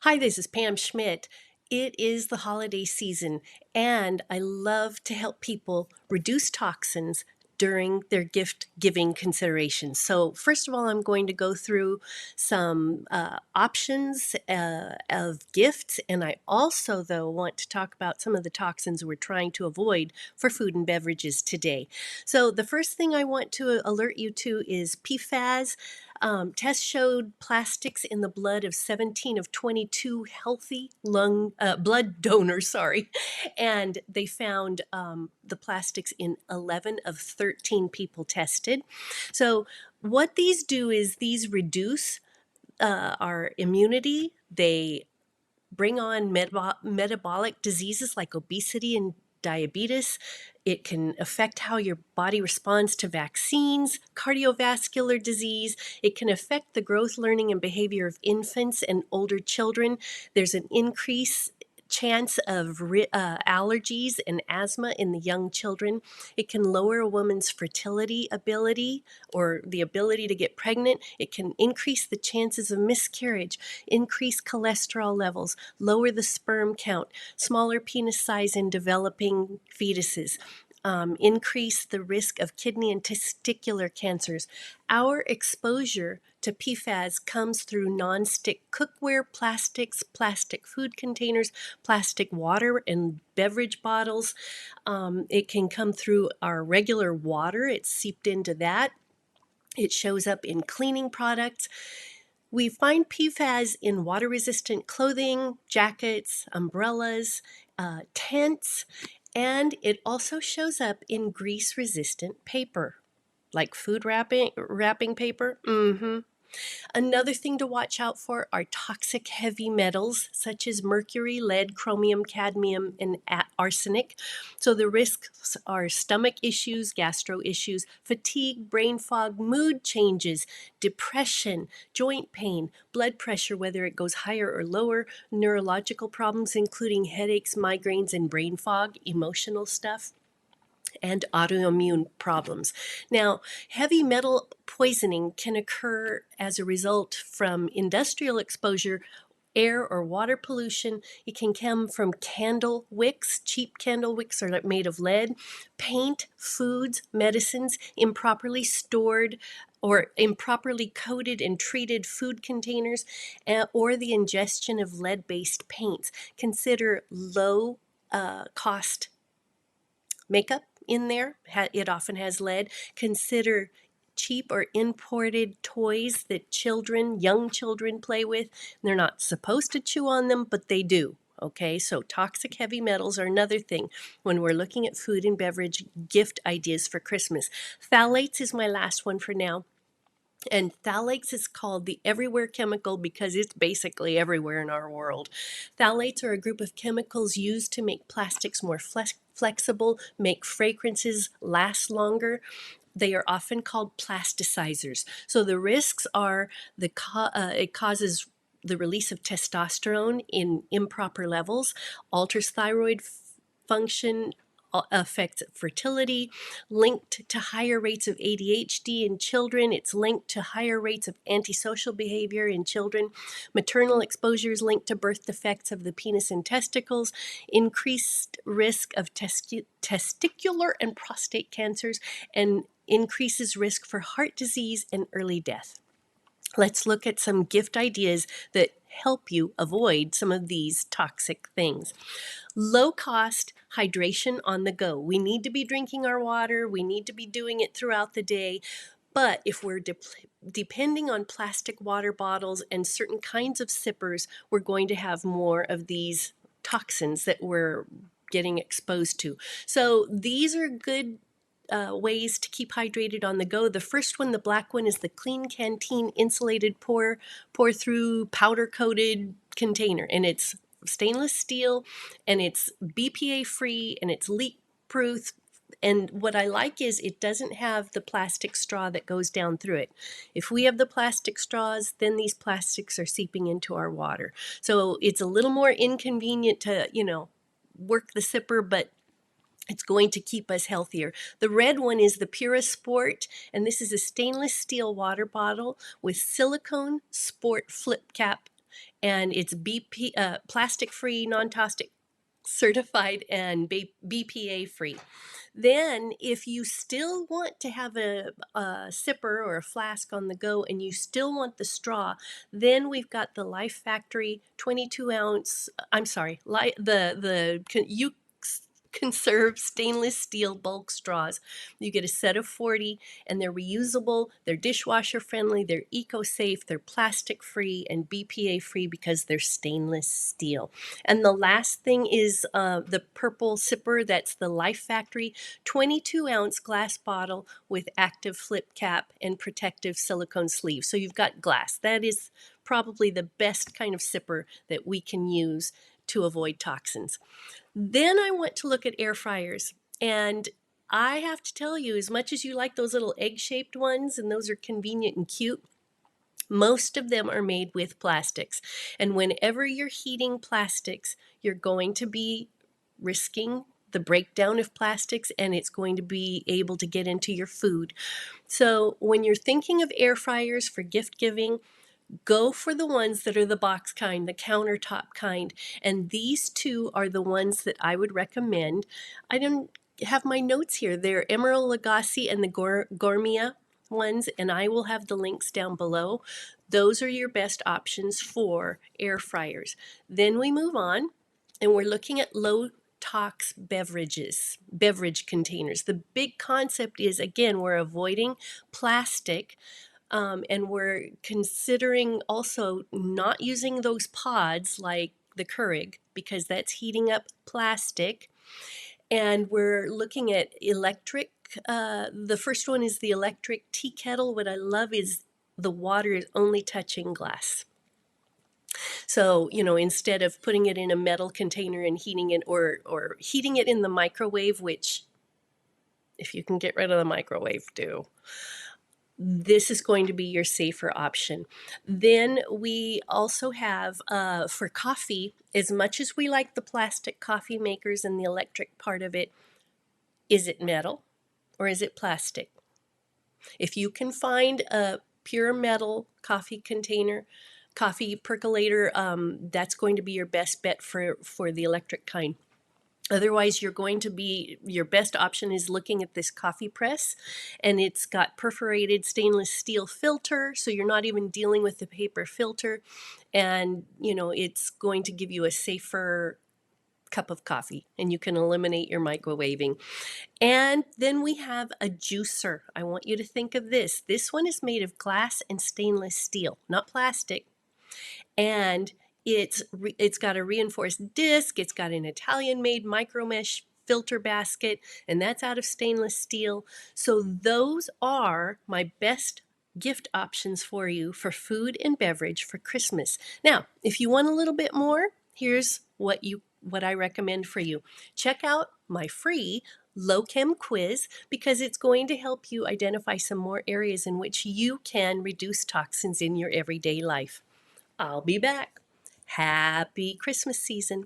Hi, this is Pam Schmidt. It is the holiday season, and I love to help people reduce toxins during their gift giving considerations. So, first of all, I'm going to go through some options of gifts, and I also, though, want to talk about some of the toxins we're trying to avoid for food and beverages today. So, the first thing I want to alert you to is PFAS. Tests showed plastics in the blood of 17 of 22 healthy blood donors, sorry, and they found the plastics in 11 of 13 people tested. So what these do is these reduce our immunity. They bring on metabolic diseases like obesity and diabetes. It can affect how your body responds to vaccines, cardiovascular disease. It can affect the growth, learning, and behavior of infants and older children. There's an increase chance of allergies and asthma in the young children. It can lower a woman's fertility ability or the ability to get pregnant. It can increase the chances of miscarriage, increase cholesterol levels, lower the sperm count, smaller penis size in developing fetuses. Increase the risk of kidney and testicular cancers. Our exposure to PFAS comes through nonstick cookware, plastics, plastic food containers, plastic water and beverage bottles. It can come through our regular water. It's seeped into that. It shows up in cleaning products. We find PFAS in water-resistant clothing, jackets, umbrellas, tents, and it also shows up in grease-resistant paper, like food wrapping paper. Another thing to watch out for are toxic heavy metals such as mercury, lead, chromium, cadmium, and arsenic. So the risks are stomach issues, gastro issues, fatigue, brain fog, mood changes, depression, joint pain, blood pressure, whether it goes higher or lower, neurological problems including headaches, migraines, and brain fog, emotional stuff, and autoimmune problems. Now, heavy metal poisoning can occur as a result from industrial exposure, air or water pollution. It can come from candle wicks. Cheap candle wicks are made of lead, paint, foods, medicines, improperly stored or improperly coated and treated food containers, or the ingestion of lead-based paints. Consider low cost makeup in there. It often has lead. Consider cheap or imported toys that young children play with. They're not supposed to chew on them, but they do. Okay, so toxic heavy metals are another thing when we're looking at food and beverage gift ideas for Christmas. Phthalates is my last one for now. And phthalates is called the everywhere chemical because it's basically everywhere in our world. Phthalates are a group of chemicals used to make plastics more flexible, make fragrances last longer. They are often called plasticizers. So the risks are it causes the release of testosterone in improper levels, alters thyroid function, affects fertility, linked to higher rates of ADHD in children. It's linked to higher rates of antisocial behavior in children. Maternal exposure is linked to birth defects of the penis and testicles, increased risk of testicular and prostate cancers, and increases risk for heart disease and early death. Let's look at some gift ideas that help you avoid some of these toxic things. Low cost hydration on the go. We need to be drinking our water. We need to be doing it throughout the day. But if we're depending on plastic water bottles and certain kinds of sippers, we're going to have more of these toxins that we're getting exposed to. So these are good ways to keep hydrated on the go. The first one, the black one, is the Clean Canteen insulated pour through powder coated container, and it's stainless steel, and it's BPA free, and it's leak proof. And what I like is it doesn't have the plastic straw that goes down through it. If we have the plastic straws, then these plastics are seeping into our water. So it's a little more inconvenient to, work the sipper, but it's going to keep us healthier. The red one is the Pura Sport, and this is a stainless steel water bottle with silicone sport flip cap and it's plastic free, non-toxic certified, and BPA free. Then, if you still want to have a sipper or a flask on the go and you still want the straw, then we've got the Life Factory 22 ounce, I'm sorry, U-Konserve stainless steel bulk straws. You get a set of 40, and they're reusable, they're dishwasher friendly, they're eco-safe, they're plastic free and BPA free because they're stainless steel. And the last thing is the purple sipper. That's the Life Factory 22 ounce glass bottle with active flip cap and protective silicone sleeve. So you've got glass. That is probably the best kind of sipper that we can use to avoid toxins. Then I want to look at air fryers. And I have to tell you, as much as you like those little egg-shaped ones, and those are convenient and cute, most of them are made with plastics. And whenever you're heating plastics, you're going to be risking the breakdown of plastics, and it's going to be able to get into your food. So when you're thinking of air fryers for gift giving, go for the ones that are the box kind, the countertop kind. And these two are the ones that I would recommend. I don't have my notes here. They're Emeril, Lagasse, and the Gourmia ones, and I will have the links down below. Those are your best options for air fryers. Then we move on, and we're looking at low tox beverage containers. The big concept is, again, we're avoiding plastic. And we're considering also not using those pods like the Keurig, because that's heating up plastic. And we're looking at electric. The first one is the electric tea kettle. What I love is the water is only touching glass. So, instead of putting it in a metal container and heating it, or heating it in the microwave, which if you can get rid of the microwave, do. This is going to be your safer option. Then we also have for coffee, as much as we like the plastic coffee makers and the electric part of it, is it metal or is it plastic? If you can find a pure metal coffee container, coffee percolator, that's going to be your best bet for the electric kind. Otherwise, your best option is looking at this coffee press, and it's got perforated stainless steel filter, so you're not even dealing with the paper filter, and it's going to give you a safer cup of coffee, and you can eliminate your microwaving. And then we have a juicer. I want you to think of this. This one is made of glass and stainless steel, not plastic. And it's got a reinforced disc. It's got an Italian-made micro mesh filter basket, and that's out of stainless steel. So those are my best gift options for you for food and beverage for Christmas. Now, if you want a little bit more, here's what I recommend for you. Check out my free Low Chem quiz, because it's going to help you identify some more areas in which you can reduce toxins in your everyday life. I'll be back. Happy Christmas season.